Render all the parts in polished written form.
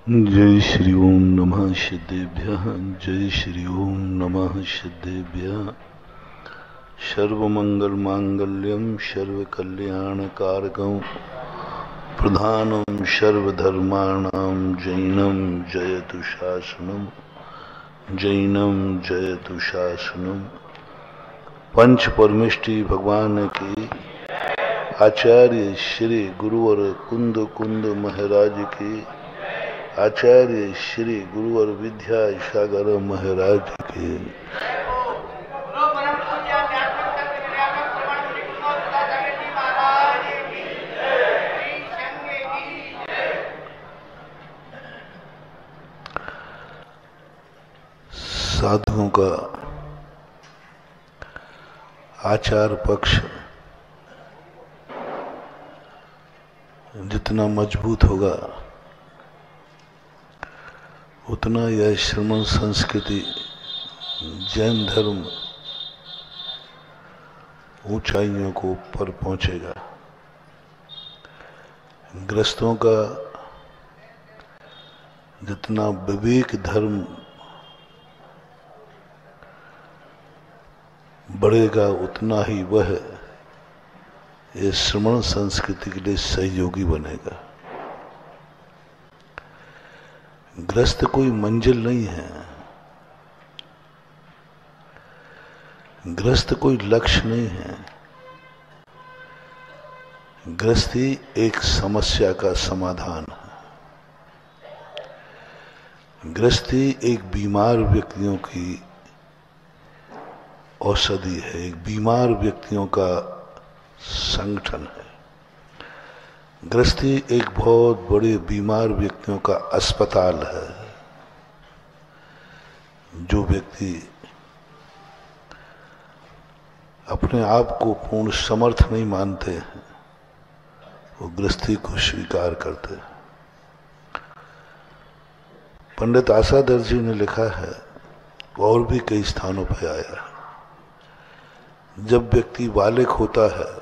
जय श्री ओम नमः सिद्धेभ्यः। जय श्री ओम नमः सिद्धेभ्यः। सर्वमंगल मांगल्यम सर्वकल्याणकारकं प्रधानं सर्वधर्माणां जैनं जयतु शासनं। जैनं जयतु शासनं। पंच परमेष्टि भगवान की आचार्य श्री गुरुवर कुंद कुंद महाराज की आचार्य श्री गुरुवर विद्या सागर महाराज के साधुओं का आचार पक्ष जितना मजबूत होगा उतना यह श्रमण संस्कृति जैन धर्म ऊंचाइयों को पर पहुंचेगा। गृहस्थों का जितना विवेक धर्म बढ़ेगा उतना ही वह इस श्रमण संस्कृति के लिए सहयोगी बनेगा। गृहस्थ कोई मंजिल नहीं है, गृहस्थ कोई लक्ष्य नहीं है। गृहस्थी एक समस्या का समाधान है। गृहस्थी एक बीमार व्यक्तियों की औषधि है, एक बीमार व्यक्तियों का संगठन है। गृहस्थी एक बहुत बड़े बीमार व्यक्तियों का अस्पताल है। जो व्यक्ति अपने आप को पूर्ण समर्थ नहीं मानते हैं वो गृहस्थी को स्वीकार करते हैं। पंडित आसादर जी ने लिखा है, और भी कई स्थानों पर आया, जब व्यक्ति बालिक होता है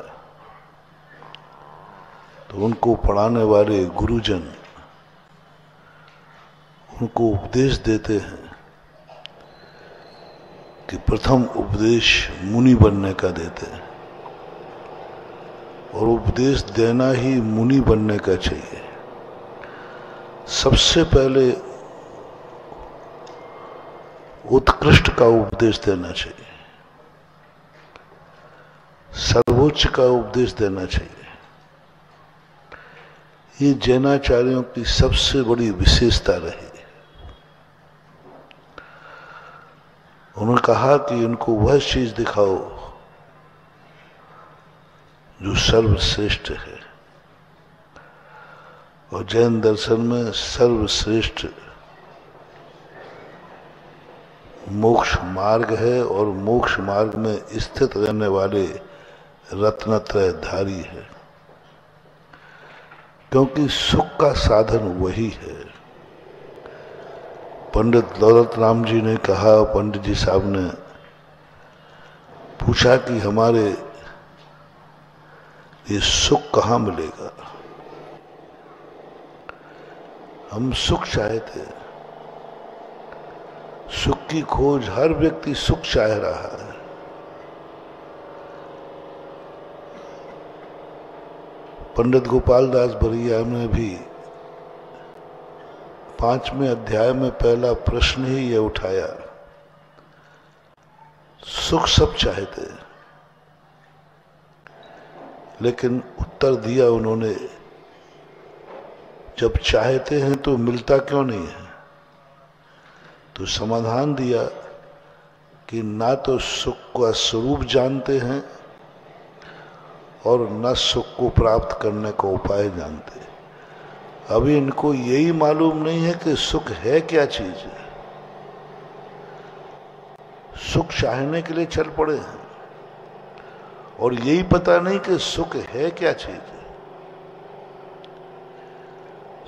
तो उनको पढ़ाने वाले गुरुजन उनको उपदेश देते हैं कि प्रथम उपदेश मुनि बनने का देते हैं और उपदेश देना ही मुनि बनने का चाहिए। सबसे पहले उत्कृष्ट का उपदेश देना चाहिए, सर्वोच्च का उपदेश देना चाहिए। ये जैनाचार्यों की सबसे बड़ी विशेषता रही। उन्होंने कहा कि इनको वह चीज दिखाओ जो सर्वश्रेष्ठ है, और जैन दर्शन में सर्वश्रेष्ठ मोक्ष मार्ग है और मोक्ष मार्ग में स्थित रहने वाले रत्नत्रय धारी है, क्योंकि सुख का साधन वही है। पंडित दौलत राम जी ने कहा, पंडित जी साहब ने पूछा कि हमारे ये सुख कहाँ मिलेगा। हम सुख चाहते, सुख की खोज, हर व्यक्ति सुख चाह रहा है। पंडित गोपाल दास बरिया ने भी 5वें अध्याय में पहला प्रश्न ही यह उठाया, सुख सब चाहते, लेकिन उत्तर दिया उन्होंने, जब चाहते हैं तो मिलता क्यों नहीं है। तो समाधान दिया कि ना तो सुख का स्वरूप जानते हैं और न सुख को प्राप्त करने का उपाय जानते। अभी इनको यही मालूम नहीं है कि सुख है क्या चीज है। सुख चाहने के लिए चल पड़े हैं और यही पता नहीं कि सुख है क्या चीज है।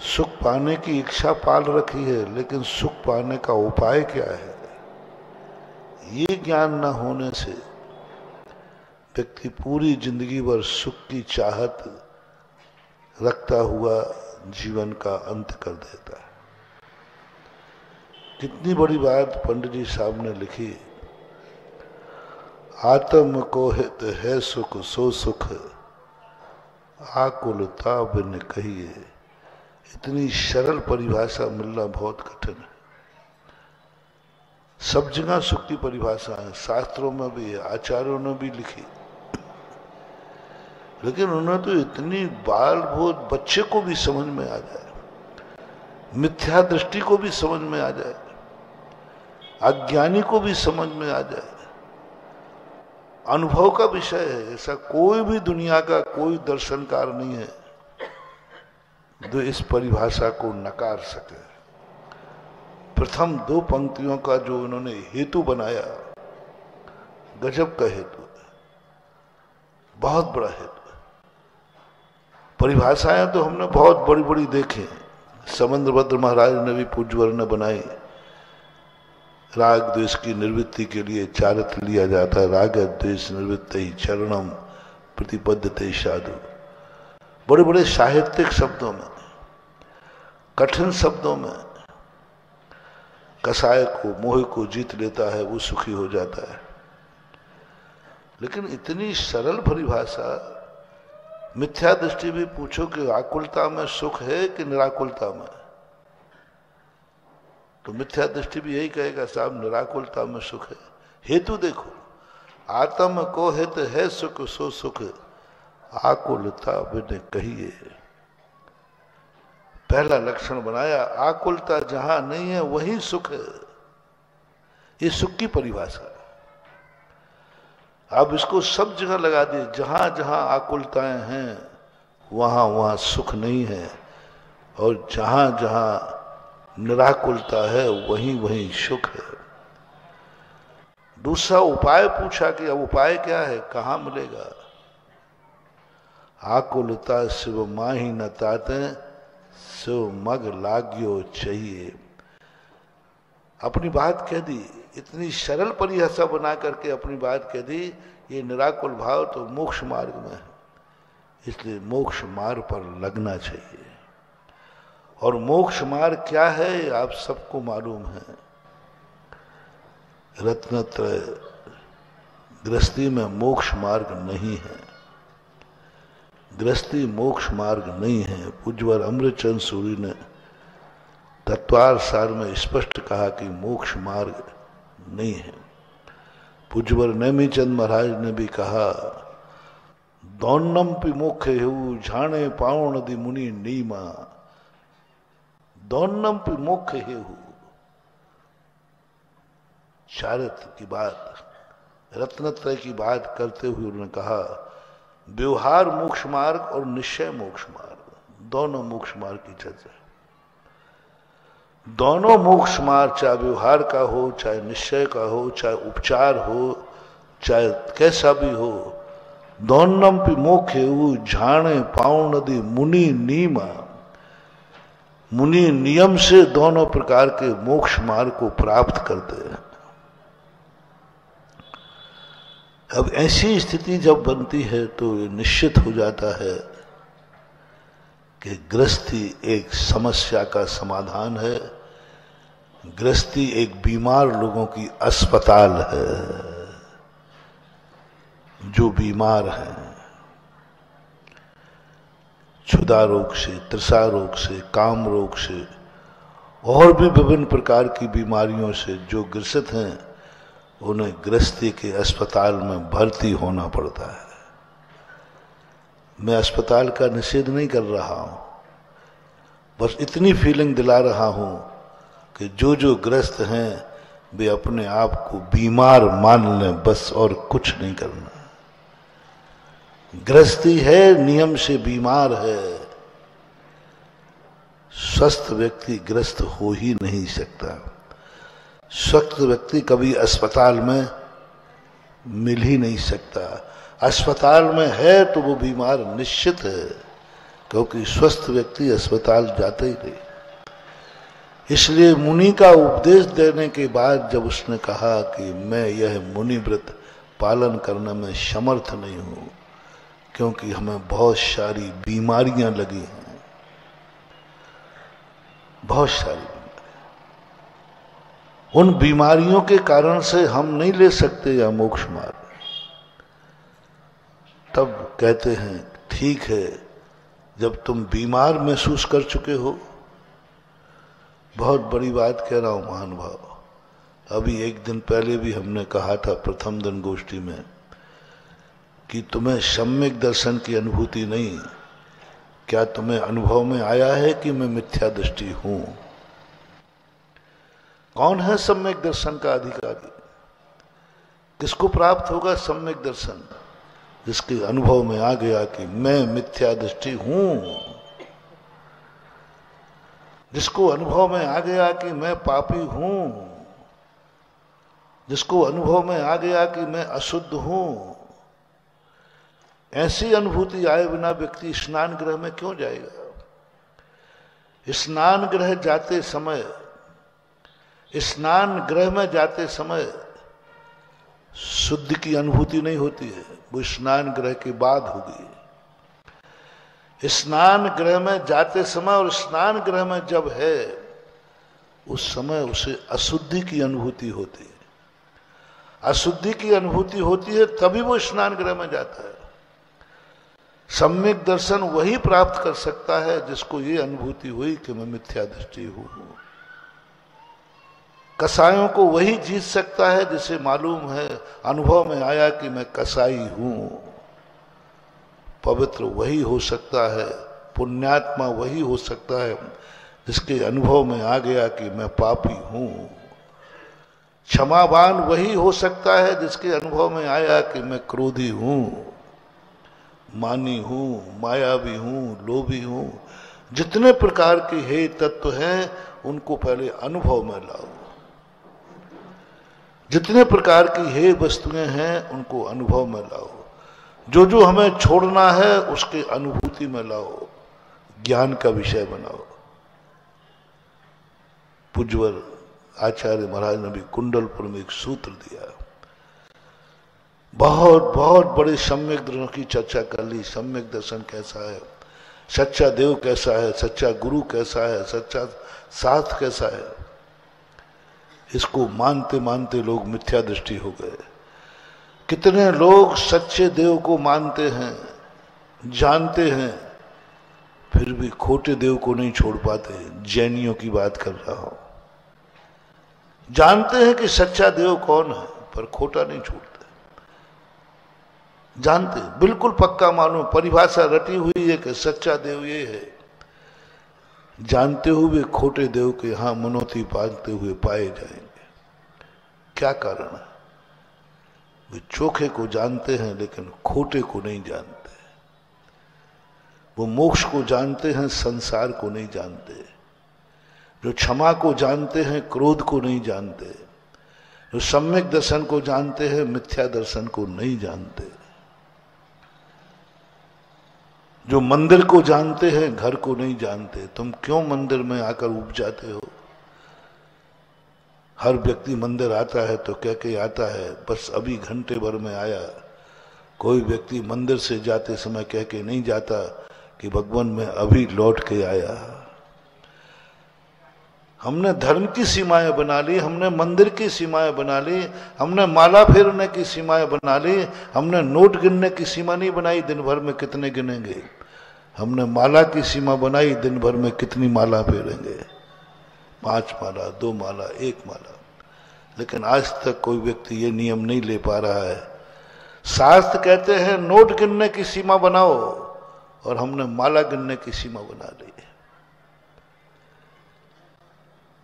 सुख पाने की इच्छा पाल रखी है, लेकिन सुख पाने का उपाय क्या है, ये ज्ञान न होने से व्यक्ति पूरी जिंदगी भर सुख की चाहत रखता हुआ जीवन का अंत कर देता है। कितनी बड़ी बात पंडित जी साहब ने लिखी। आत्म को हित है सुख सो सुख, आकुलता बिन कहिए। इतनी सरल परिभाषा मिलना बहुत कठिन है। सब जगह सुख की परिभाषा है, शास्त्रों में भी है, आचार्यों ने भी लिखी, लेकिन उन्हें तो इतनी बाल बहुत बच्चे को भी समझ में आ जाए, मिथ्या दृष्टि को भी समझ में आ जाए, अज्ञानी को भी समझ में आ जाए, अनुभव का विषय है। ऐसा कोई भी दुनिया का कोई दर्शनकार नहीं है जो इस परिभाषा को नकार सके। प्रथम दो पंक्तियों का जो उन्होंने हेतु बनाया, गजब का हेतु है, बहुत बड़ा हेतु है। परिभाषाएं तो हमने बहुत बड़ी बड़ी देखी, समंद्रभद्र महाराज ने भी पूज्यवर ने बनाई। राग द्वेष की निवृत्ति के लिए चारित्र लिया जाता है, राग द्वेष निवृत्ति चरणम प्रतिपद्यते साधु। बड़े बड़े साहित्यिक शब्दों में, कठिन शब्दों में कसाय को मोह को जीत लेता है, वो सुखी हो जाता है। लेकिन इतनी सरल परिभाषा, मिथ्या दृष्टि भी पूछो कि आकुलता में सुख है कि निराकुलता में, तो मिथ्या दृष्टि भी यही कहेगा साहब निराकुलता में सुख है। हेतु देखो, आत्म को हित है सुख सो सुख, आकुलता बिन कहिए। पहला लक्षण बनाया, आकुलता जहां नहीं है वही सुख है। ये सुख की परिभाषा है। आप इसको सब जगह लगा दिए, जहां जहां आकुलताएं हैं वहां वहां सुख नहीं है, और जहां जहां निराकुलता है वहीं वहीं सुख है। दूसरा उपाय पूछा कि अब उपाय क्या है, कहां मिलेगा। आकुलता शिव माही न ताते, शिव मग लाग्यो चाहिए। अपनी बात कह दी, इतनी सरल परिभाषा बना करके अपनी बात कह दी। ये निराकुल भाव तो मोक्ष मार्ग में है, इसलिए मोक्ष मार्ग पर लगना चाहिए। और मोक्ष मार्ग क्या है आप सबको मालूम है। रत्नत्रय गृहस्थी में मोक्ष मार्ग नहीं है, गृहस्थी मोक्ष मार्ग नहीं है। पूज्यवर अमृतचंद सूरी ने तत्वार सार में स्पष्ट कहा कि मोक्ष मार्ग नहीं है। पूज्यवर नेमीचंद महाराज ने भी कहा, दौन्नम पि मोक्ष हेउ झाणे पावण दि मुनि नीमा। दौन्नम पि मोक्ष हेउ, चारित्र की बात, रत्नत्रय की बात करते हुए उन्होंने कहा, व्यवहार मोक्ष मार्ग और निश्चय मोक्ष मार्ग, दोनों मोक्ष मार्ग की चर्चा है। दोनों मोक्ष मार्ग, चाहे व्यवहार का हो, चाहे निश्चय का हो, चाहे उपचार हो, चाहे कैसा भी हो, दोनम पि मोक्ष हेउ झाणे पावण दि मुनि नीमा। मुनि नियम से दोनों प्रकार के मोक्ष मार्ग को प्राप्त करते हैं। अब ऐसी स्थिति जब बनती है तो ये निश्चित हो जाता है कि गृहस्थी एक समस्या का समाधान है, गृहस्थी एक बीमार लोगों की अस्पताल है। जो बीमार हैं, क्षुधा रोग से, तृषा रोग से, काम रोग से और भी विभिन्न प्रकार की बीमारियों से जो ग्रसित हैं, उन्हें गृहस्थी के अस्पताल में भर्ती होना पड़ता है। मैं अस्पताल का निषेध नहीं कर रहा हूं, बस इतनी फीलिंग दिला रहा हूं कि जो जो ग्रस्त हैं वे अपने आप को बीमार मान लें, बस और कुछ नहीं करना। गृहस्थी है नियम से बीमार है। स्वस्थ व्यक्ति ग्रस्त हो ही नहीं सकता। स्वस्थ व्यक्ति कभी अस्पताल में मिल ही नहीं सकता। अस्पताल में है तो वो बीमार निश्चित है, क्योंकि स्वस्थ व्यक्ति अस्पताल जाते ही नहीं। इसलिए मुनि का उपदेश देने के बाद जब उसने कहा कि मैं यह मुनि व्रत पालन करने में समर्थ नहीं हूं, क्योंकि हमें बहुत सारी बीमारियां लगी हैं, बहुत सारी बीमारियां, उन बीमारियों के कारण से हम नहीं ले सकते या मोक्ष मार्ग, तब कहते हैं ठीक है, जब तुम बीमार महसूस कर चुके हो, बहुत बड़ी बात कह रहा हूं महानुभाव, अभी एक दिन पहले भी हमने कहा था प्रथम दिन गोष्ठी में कि तुम्हें सम्यक दर्शन की अनुभूति नहीं, क्या तुम्हें अनुभव में आया है कि मैं मिथ्या दृष्टि हूं? कौन है सम्यक दर्शन का अधिकारी? किसको प्राप्त होगा सम्यक दर्शन? जिसके अनुभव में आ गया कि मैं मिथ्या दृष्टि हूं, जिसको अनुभव में आ गया कि मैं पापी हूं, जिसको अनुभव में आ गया कि मैं अशुद्ध हूं। ऐसी अनुभूति आए बिना व्यक्ति स्नान गृह में क्यों जाएगा? स्नान गृह जाते समय, स्नान गृह में जाते समय शुद्ध की अनुभूति नहीं होती है, वो स्नान गृह के बाद होगी। स्नान गृह में जाते समय और स्नान गृह में जब है उस समय उसे अशुद्धि की अनुभूति होती है। अशुद्धि की अनुभूति होती है तभी वो स्नान गृह में जाता है। सम्यक दर्शन वही प्राप्त कर सकता है जिसको ये अनुभूति हुई कि मैं मिथ्या दृष्टि हूं। कसायों को वही जीत सकता है जिसे मालूम है, अनुभव में आया कि मैं कसाई हूं। पवित्र वही हो सकता है, पुण्यात्मा वही हो सकता है जिसके अनुभव में आ गया कि मैं पापी हूं। क्षमावान वही हो सकता है जिसके अनुभव में आया कि मैं क्रोधी हूं, मानी हूं, मायावी हूं, लोभी हूं। जितने प्रकार के हे तत्व हैं उनको पहले अनुभव में लाओ। जितने प्रकार की हे वस्तुएं हैं उनको अनुभव में लाओ। जो जो हमें छोड़ना है उसके अनुभूति में लाओ, ज्ञान का विषय बनाओ। पूज्यवर आचार्य महाराज ने भी कुंडलपुर में एक सूत्र दिया, बहुत बहुत बड़े सम्यक दर्शन की चर्चा कर ली। सम्यक दर्शन कैसा है, सच्चा देव कैसा है, सच्चा गुरु कैसा है, सच्चा साथ कैसा है। इसको मानते मानते लोग मिथ्या दृष्टि हो गए। कितने लोग सच्चे देव को मानते हैं, जानते हैं, फिर भी खोटे देव को नहीं छोड़ पाते। जैनियों की बात कर रहा हूं। जानते हैं कि सच्चा देव कौन है पर खोटा नहीं छोड़ते। जानते, बिल्कुल पक्का मालूम, परिभाषा रटी हुई है कि सच्चा देव ये है, जानते हुए खोटे देव के यहां मनोती बांधते हुए पाए जाएंगे। क्या कारण है? वे चोखे को जानते हैं लेकिन खोटे को नहीं जानते। वो मोक्ष को जानते हैं, संसार को नहीं जानते। जो क्षमा को जानते हैं, क्रोध को नहीं जानते। जो सम्यक दर्शन को जानते हैं, मिथ्या दर्शन को नहीं जानते। जो मंदिर को जानते हैं, घर को नहीं जानते। तुम क्यों मंदिर में आकर उब जाते हो? हर व्यक्ति मंदिर आता है तो कह के आता है बस अभी घंटे भर में आया। कोई व्यक्ति मंदिर से जाते समय कह के नहीं जाता कि भगवान मैं अभी लौट के आया। हमने धर्म की सीमाएं बना ली, हमने मंदिर की सीमाएं बना ली, हमने माला फेरने की सीमाएं बना ली। हमने नोट गिनने की सीमा नहीं बनाई, दिन भर में कितने गिनेंगे। हमने माला की सीमा बनाई, दिन भर में कितनी माला फेरेंगे। 5 माला, 2 माला, 1 माला। लेकिन आज तक कोई व्यक्ति ये नियम नहीं ले पा रहा है। शास्त्र कहते हैं नोट गिनने की सीमा बनाओ, और हमने माला गिनने की सीमा बना ली।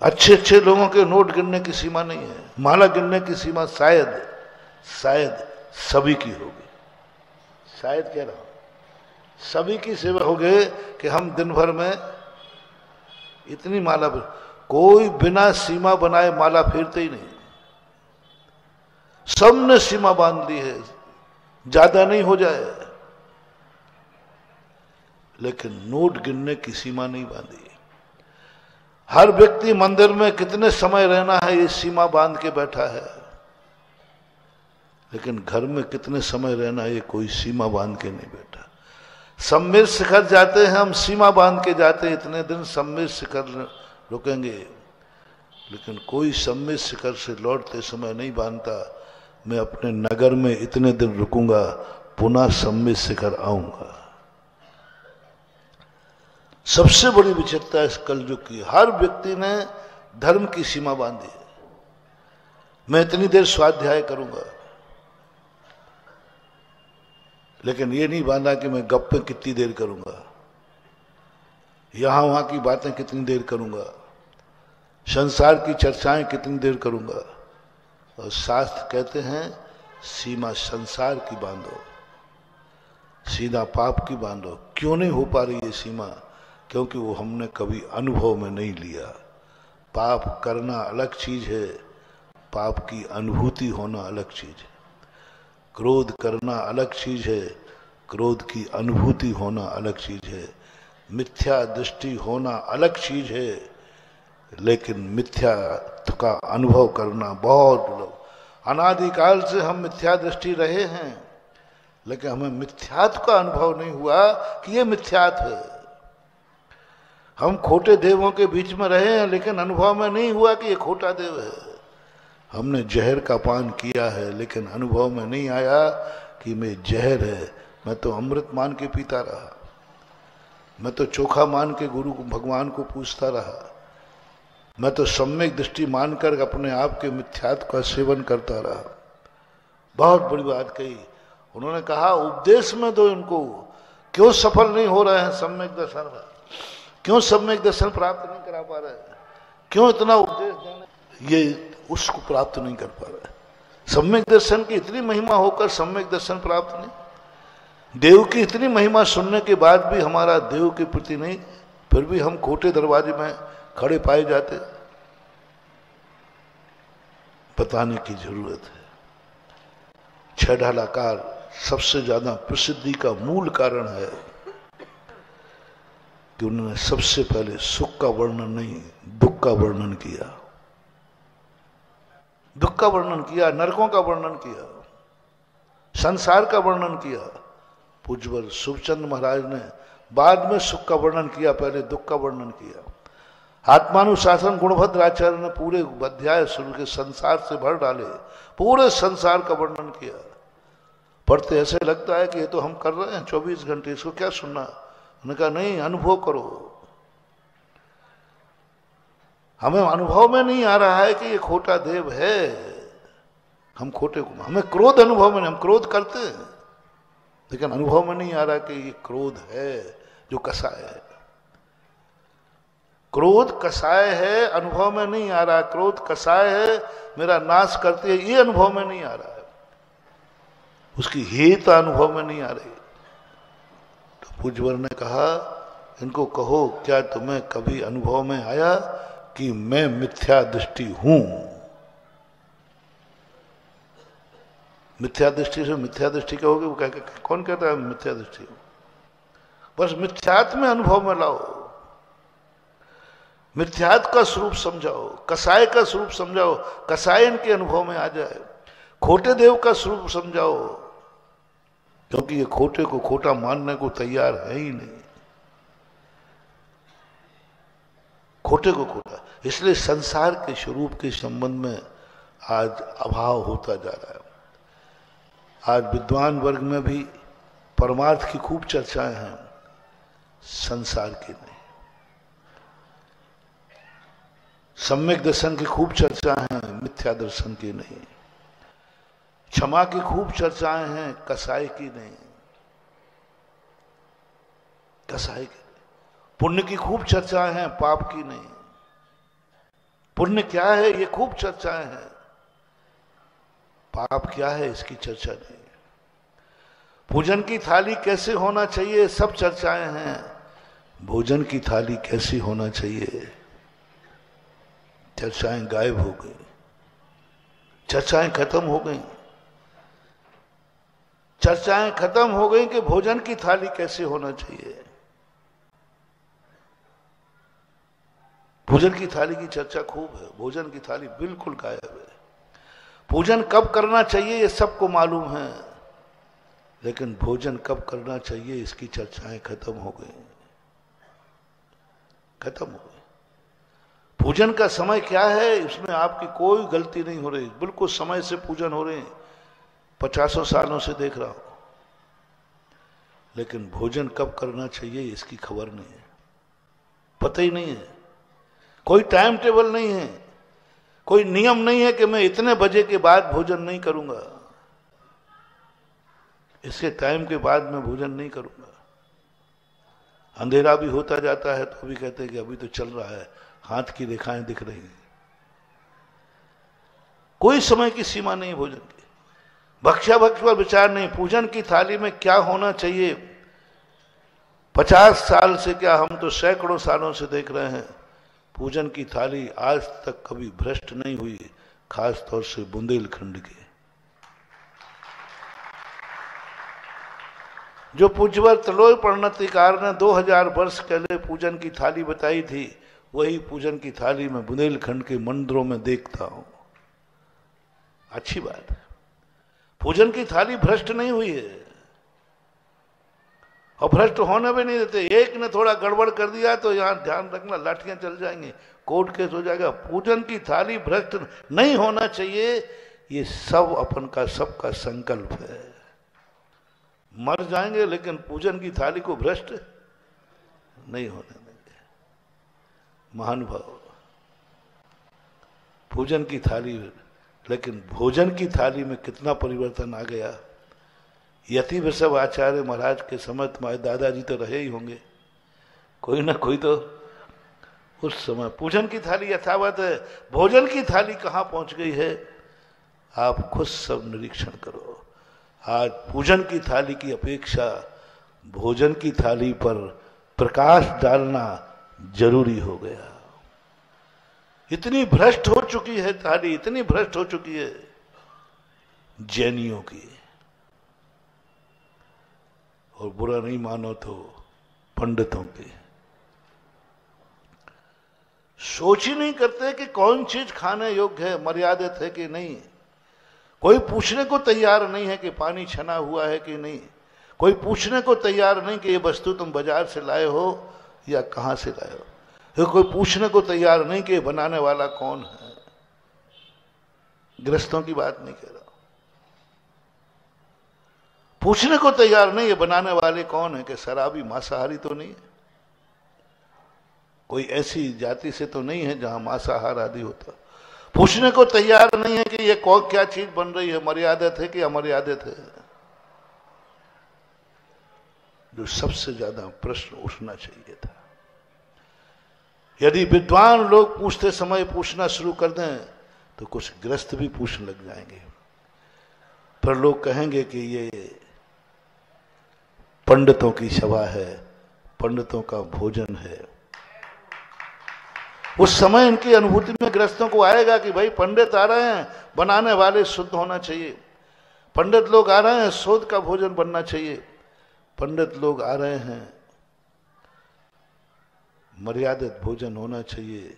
अच्छे अच्छे लोगों के नोट गिनने की सीमा नहीं है। माला गिनने की सीमा शायद सभी की होगी। शायद कह रहा हूं, सभी की सेवा होगी कि हम दिन भर में इतनी माला। कोई बिना सीमा बनाए माला फेरते ही नहीं। सबने सीमा बांध ली है, ज्यादा नहीं हो जाए। लेकिन नोट गिनने की सीमा नहीं बांधी। हर व्यक्ति मंदिर में कितने समय रहना है ये सीमा बांध के बैठा है। लेकिन घर में कितने समय रहना है ये कोई सीमा बांध के नहीं बैठा। सम्मेर शिखर जाते हैं हम, सीमा बांध के जाते हैं, इतने दिन सम्मेर शिखर रुकेंगे। लेकिन कोई सम्मित शिखर से लौटते समय नहीं बांधता मैं अपने नगर में इतने दिन रुकूंगा, पुनः सम्मित शिखर आऊंगा। सबसे बड़ी विचित्रता इस कलयुग की, हर व्यक्ति ने धर्म की सीमा बांधी है। मैं इतनी देर स्वाध्याय करूंगा, लेकिन ये नहीं बांधा कि मैं गप्पे कितनी देर करूंगा, यहां वहां की बातें कितनी देर करूंगा, संसार की चर्चाएं कितनी देर करूंगा। और शास्त्र कहते हैं सीमा संसार की बांधो, सीधा पाप की बांधो। क्यों नहीं हो पा रही ये सीमा? क्योंकि वो हमने कभी अनुभव में नहीं लिया। पाप करना अलग चीज है, पाप की अनुभूति होना अलग चीज है। क्रोध करना अलग चीज है, क्रोध की अनुभूति होना अलग चीज है। मिथ्या दृष्टि होना अलग चीज है, लेकिन मिथ्या का अनुभव करना बहुत दुर्लभ। अनादिकाल से हम मिथ्या दृष्टि रहे हैं, लेकिन हमें मिथ्यात्व का अनुभव नहीं हुआ कि ये मिथ्यात्व है। हम खोटे देवों के बीच में रहे हैं, लेकिन अनुभव में नहीं हुआ कि ये खोटा देव है। हमने जहर का पान किया है, लेकिन अनुभव में नहीं आया कि मैं जहर है। मैं तो अमृत मान के पीता रहा, मैं तो चोखा मान के गुरु भगवान को पूछता रहा, मैं तो सम्यक दृष्टि मानकर अपने आप के मिथ्यात्व का सेवन करता रहा। बहुत बड़ी बात कही उन्होंने। कहा उपदेश में दो इनको, क्यों सफल नहीं हो रहे हैं सम्यक दर्शन में, क्यों सम्यक दर्शन प्राप्त नहीं करा पा रहे हैं, क्यों इतना उपदेश देने, ये उसको प्राप्त नहीं कर पा रहे। सम्यक दर्शन की इतनी महिमा होकर सम्यक दर्शन प्राप्त नहीं, देव की इतनी महिमा सुनने के बाद भी हमारा देव के प्रति नहीं, फिर भी हम खोटे दरवाजे में खड़े पाए जाते। बताने की जरूरत है। छह ढालाकार सबसे ज्यादा प्रसिद्धि का मूल कारण है कि उन्होंने सबसे पहले सुख का वर्णन नहीं, दुख का वर्णन किया। दुख का वर्णन किया, नरकों का वर्णन किया, संसार का वर्णन किया। पूज्यवर शुभचंद महाराज ने बाद में सुख का वर्णन किया, पहले दुख का वर्णन किया। आत्मानुशासन गुणभद्राचार्य ने पूरे अध्याय शुरू के संसार से भर डाले, पूरे संसार का वर्णन किया। पढ़ते ऐसे लगता है कि ये तो हम कर रहे हैं 24 घंटे, इसको क्या सुनना। उन्होंने कहा नहीं, अनुभव करो। हमें अनुभव में नहीं आ रहा है कि ये खोटा देव है, हम खोटे को, हमें क्रोध अनुभव में नहीं, हम क्रोध करते हैं, लेकिन अनुभव में नहीं आ रहा कि ये क्रोध है जो कसाय है। क्रोध कसाय है, अनुभव में नहीं आ रहा। क्रोध कसाय है, मेरा नाश करती है, ये अनुभव में नहीं आ रहा है, उसकी हेता अनुभव में नहीं आ रही। तो पूज्यवर ने कहा इनको कहो क्या तुम्हें कभी अनुभव में आया कि मैं मिथ्या दृष्टि हूं। मिथ्या दृष्टि से मिथ्या दृष्टि कहोगे, वो कौन कहता है मिथ्या दृष्टि? बस मिथ्यात्व में अनुभव में लाओ, मिथ्यात्व का स्वरूप समझाओ, कसाय का स्वरूप समझाओ, कसायन के अनुभव में आ जाए। खोटे देव का स्वरूप समझाओ, क्योंकि ये खोटे को खोटा मानने को तैयार है ही नहीं, खोटे को खोटा। इसलिए संसार के स्वरूप के संबंध में आज अभाव होता जा रहा है। आज विद्वान वर्ग में भी परमार्थ की खूब चर्चाएं हैं, संसार की नहीं। सम्यक दर्शन की खूब चर्चाएं हैं, मिथ्या दर्शन की नहीं। क्षमा की खूब चर्चाएं हैं, कसाई की नहीं, कसाई की। पुण्य की खूब चर्चाएं हैं, पाप की नहीं। पुण्य क्या है ये खूब चर्चाएं हैं, पाप क्या है इसकी चर्चा नहीं। भोजन की थाली कैसे होना चाहिए सब चर्चाएं हैं, भोजन की थाली कैसी होना चाहिए चर्चाएं गायब हो गई, चर्चाएं खत्म हो गई। चर्चाएं खत्म हो गई कि भोजन की थाली कैसे होना चाहिए। भोजन की थाली की चर्चा खूब है, भोजन की थाली बिल्कुल गायब है। भोजन कब करना चाहिए ये सबको मालूम है, लेकिन भोजन कब करना चाहिए इसकी चर्चाएं खत्म हो गई, खत्म हो गई। पूजन का समय क्या है, इसमें आपकी कोई गलती नहीं हो रही, बिल्कुल समय से पूजन हो रहे हैं, 50 सालों से देख रहा हूं। लेकिन भोजन कब करना चाहिए इसकी खबर नहीं है, पता ही नहीं है। कोई टाइम टेबल नहीं है, कोई नियम नहीं है कि मैं इतने बजे के बाद भोजन नहीं करूंगा, इसके टाइम के बाद मैं भोजन नहीं करूंगा। अंधेरा भी होता जाता है तो भी कहते हैं कि अभी तो चल रहा है, हाथ की रेखाएं दिख रही हैं। कोई समय की सीमा नहीं भोजन की। भक्ष्या भक्ष पर विचार नहीं। पूजन की थाली में क्या होना चाहिए, 50 साल से क्या, हम तो सैकड़ों सालों से देख रहे हैं, पूजन की थाली आज तक कभी भ्रष्ट नहीं हुई, खास तौर से बुंदेलखंड की। जो पूज्यवर त्रिलोक प्रणतिकार ने 2000 वर्ष पहले पूजन की थाली बताई थी, वही पूजन की थाली में बुंदेलखंड के मंदिरों में देखता हूं। अच्छी बात है, पूजन की थाली भ्रष्ट नहीं हुई है और भ्रष्ट होने भी नहीं देते। एक ने थोड़ा गड़बड़ कर दिया तो यहां ध्यान रखना, लाठियां चल जाएंगी, कोर्ट केस हो जाएगा। पूजन की थाली भ्रष्ट नहीं होना चाहिए, ये सब अपन का सबका संकल्प है। मर जाएंगे लेकिन पूजन की थाली को भ्रष्ट नहीं होने देंगे। महानुभाव, पूजन की थाली, लेकिन भोजन की थाली में कितना परिवर्तन आ गया। यति वृषभ आचार्य महाराज के समय तुम्हारे दादाजी तो रहे ही होंगे, कोई ना कोई तो उस समय पूजन की थाली यथावत है। भोजन की थाली कहां पहुंच गई है, आप खुद सब निरीक्षण करो। आज पूजन की थाली की अपेक्षा भोजन की थाली पर प्रकाश डालना जरूरी हो गया। इतनी भ्रष्ट हो चुकी है थाली, इतनी भ्रष्ट हो चुकी है जैनियों की, और बुरा नहीं मानो तो पंडितों की। सोच ही नहीं करते कि कौन चीज खाने योग्य है, मर्यादित है कि नहीं। कोई पूछने को तैयार नहीं है कि पानी छना हुआ है कि नहीं। कोई पूछने को तैयार नहीं कि ये वस्तु तुम बाजार से लाए हो या कहां से लाए हो। कोई पूछने को तैयार नहीं कि बनाने वाला कौन है। गृहस्थों की बात नहीं कह रहा, पूछने को तैयार नहीं ये बनाने वाले कौन है, कि शराबी मांसाहारी तो नहीं है, कोई ऐसी जाति से तो नहीं है जहां मांसाहार आदि होता। पूछने को तैयार नहीं है कि ये कौन क्या चीज बन रही है, मर्यादित है कि अमर्यादित है। जो सबसे ज्यादा प्रश्न उठना चाहिए था, यदि विद्वान लोग पूछते समय पूछना शुरू कर दें तो कुछ गृहस्थ भी पूछने लग जाएंगे। पर लोग कहेंगे कि ये पंडितों की सभा है, पंडितों का भोजन है। उस समय इनकी अनुभूति में गृहस्थों को आएगा कि भाई पंडित आ रहे हैं, बनाने वाले शुद्ध होना चाहिए। पंडित लोग आ रहे हैं, शोध का भोजन बनना चाहिए। पंडित लोग आ रहे हैं, मर्यादित भोजन होना चाहिए।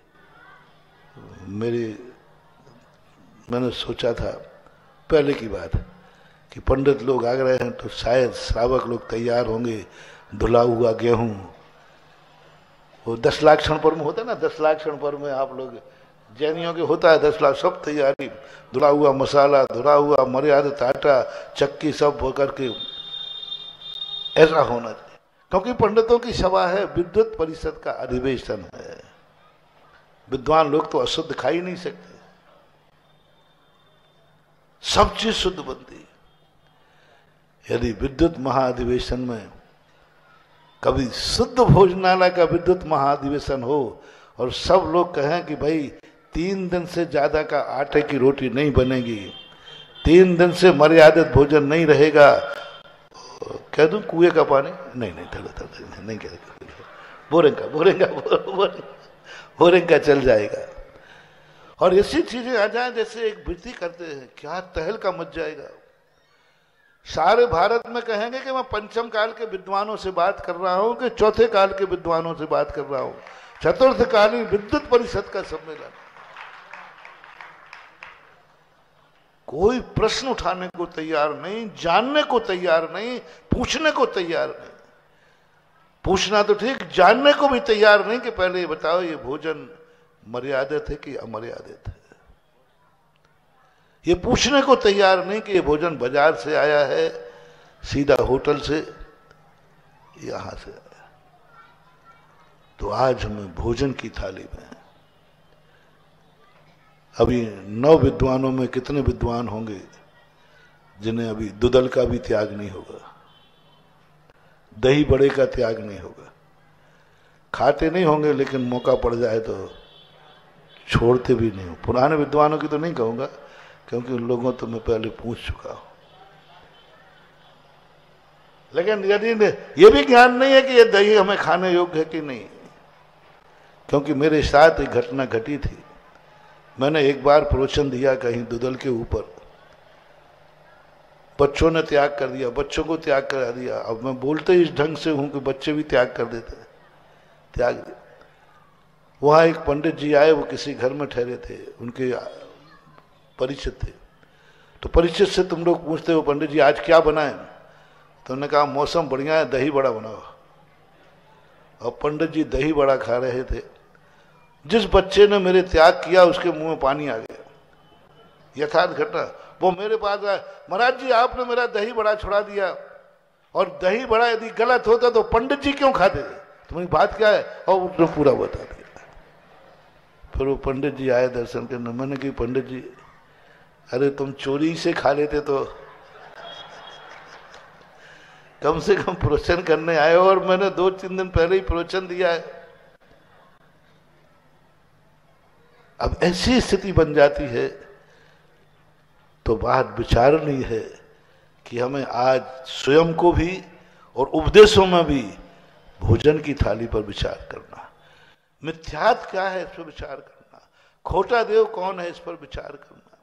मैंने सोचा था पहले की बात कि पंडित लोग आ रहे हैं तो शायद श्रावक लोग तैयार होंगे, धुला हुआ गेहूं, वो 10 लाख क्षण पर्व में होता है ना, 10 लाख क्षण पर्व में आप लोग जैनियों के होता है 10 लाख, सब तैयारी, धुला हुआ मसाला, धुला हुआ मर्यादित आटा, चक्की सब होकर के ऐसा होना चाहिए। क्योंकि पंडितों की सभा है, विद्वत परिषद का अधिवेशन है। विद्वान लोग तो अशुद्ध खा ही नहीं सकते, सब चीज शुद्ध बनती है। यदि विद्युत महाअधिवेशन में कभी शुद्ध भोजनालय का विद्युत महाअधिवेशन हो और सब लोग कहें कि भाई 3 दिन से ज्यादा का आटे की रोटी नहीं बनेगी, 3 दिन से मर्यादित भोजन नहीं रहेगा, कह दूं कुएं का पानी नहीं नहीं कह, बोरिंग का चल जाएगा। और ऐसी चीजें आ जाए जैसे एक वृत्ति करते हैं, क्या तहलका मच जाएगा। सारे भारत में कहेंगे कि मैं पंचम काल के विद्वानों से बात कर रहा हूं कि चौथे काल के विद्वानों से बात कर रहा हूं। चतुर्थकालीन विद्युत परिषद का सम्मेलन, कोई प्रश्न उठाने को तैयार नहीं, जानने को तैयार नहीं, पूछने को तैयार नहीं। पूछना तो ठीक, जानने को भी तैयार नहीं कि पहले ये बताओ ये भोजन मर्यादित है कि अमर्यादित है। ये पूछने को तैयार नहीं कि ये भोजन बाजार से आया है, सीधा होटल से, यहां से आया। तो आज हमें भोजन की थाली में, अभी 9 विद्वानों में कितने विद्वान होंगे जिन्हें अभी दुदल का भी त्याग नहीं होगा, दही बड़े का त्याग नहीं होगा। खाते नहीं होंगे लेकिन मौका पड़ जाए तो छोड़ते भी नहीं हो। पुराने विद्वानों की तो नहीं कहूंगा क्योंकि उन लोगों तो मैं पहले पूछ चुका हूं। लेकिन यदि ये भी ज्ञान नहीं है कि ये दही हमें खाने योग्य है कि नहीं, क्योंकि मेरे साथ एक घटना घटी थी। मैंने एक बार प्रवचन दिया कहीं दुदल के ऊपर, बच्चों ने त्याग कर दिया, बच्चों को त्याग करा दिया। अब मैं बोलते इस ढंग से हूं कि बच्चे भी त्याग कर देते हैं, त्याग दिया। वहां एक पंडित जी आए, वो किसी घर में ठहरे थे, उनके परिचित थे। तो परिचित से तुम लोग पूछते हो पंडित जी आज क्या बनाए, तो उन्होंने कहा मौसम बढ़िया है, दही बड़ा बनाओ। और पंडित जी दही बड़ा खा रहे थे। जिस बच्चे ने मेरे त्याग किया उसके मुंह में पानी आ गया। यथार्थ घटना। वो मेरे पास आया, महाराज जी आपने मेरा दही बड़ा छुड़ा दिया, और दही बड़ा यदि गलत होता तो पंडित जी क्यों खाते थे, तुम्हारी बात क्या है? और उसने पूरा बता दिया। फिर वो पंडित जी आए दर्शन करने। मैंने कहा पंडित जी अरे तुम चोरी से खा लेते तो कम से कम प्रवचन करने आए हो, और मैंने 2-3 दिन पहले ही प्रवचन दिया है। अब ऐसी स्थिति बन जाती है तो बात विचारनीय है कि हमें आज स्वयं को भी और उपदेशों में भी भोजन की थाली पर विचार करना, मिथ्यात्व क्या है इस पर विचार करना, खोटा देव कौन है इस पर विचार करना,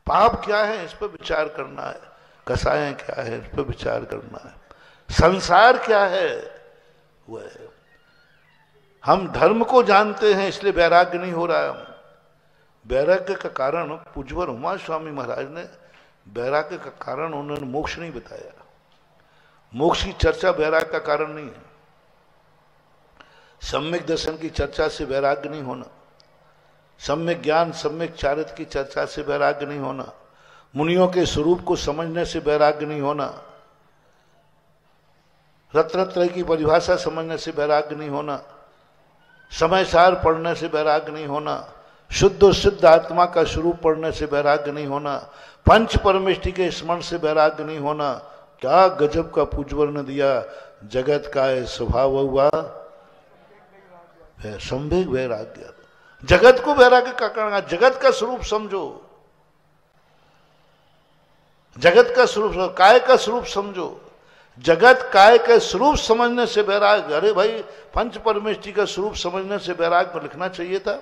पाप क्या है इस पर विचार करना है, कसाएं क्या है इस पर विचार करना है, संसार क्या है वह। हम धर्म को जानते हैं इसलिए वैराग्य नहीं हो रहा है। वैराग्य का कारण पूज्यवर उमा स्वामी महाराज ने वैराग्य का कारण उन्होंने मोक्ष नहीं बताया। मोक्ष की चर्चा वैराग्य का कारण नहीं है। सम्यक दर्शन की चर्चा से वैराग्य नहीं होना, सम्यक ज्ञान सम्यक चारित्र की चर्चा से वैराग्य नहीं होना, मुनियों के स्वरूप को समझने से वैराग्य नहीं होना, रत्नत्रय की परिभाषा समझने से वैराग्य नहीं होना, समय सार पढ़ने से वैराग्य नहीं होना, शुद्ध और सिद्ध आत्मा का स्वरूप पढ़ने से वैराग्य नहीं होना, पंच परमेष्टि के स्मरण से वैराग्य नहीं होना। क्या गजब का पूज्यवर ने दिया, जगत का है स्वभाव हुआ है संवेग वैराग्य। जगत को वैराग्य का करना, जगत का स्वरूप समझो, जगत का स्वरूप, काय का स्वरूप समझो। जगत काय के स्वरूप समझने से वैराग्य। अरे भाई पंच परमेष्टि का स्वरूप समझने से वैराग्य में लिखना चाहिए था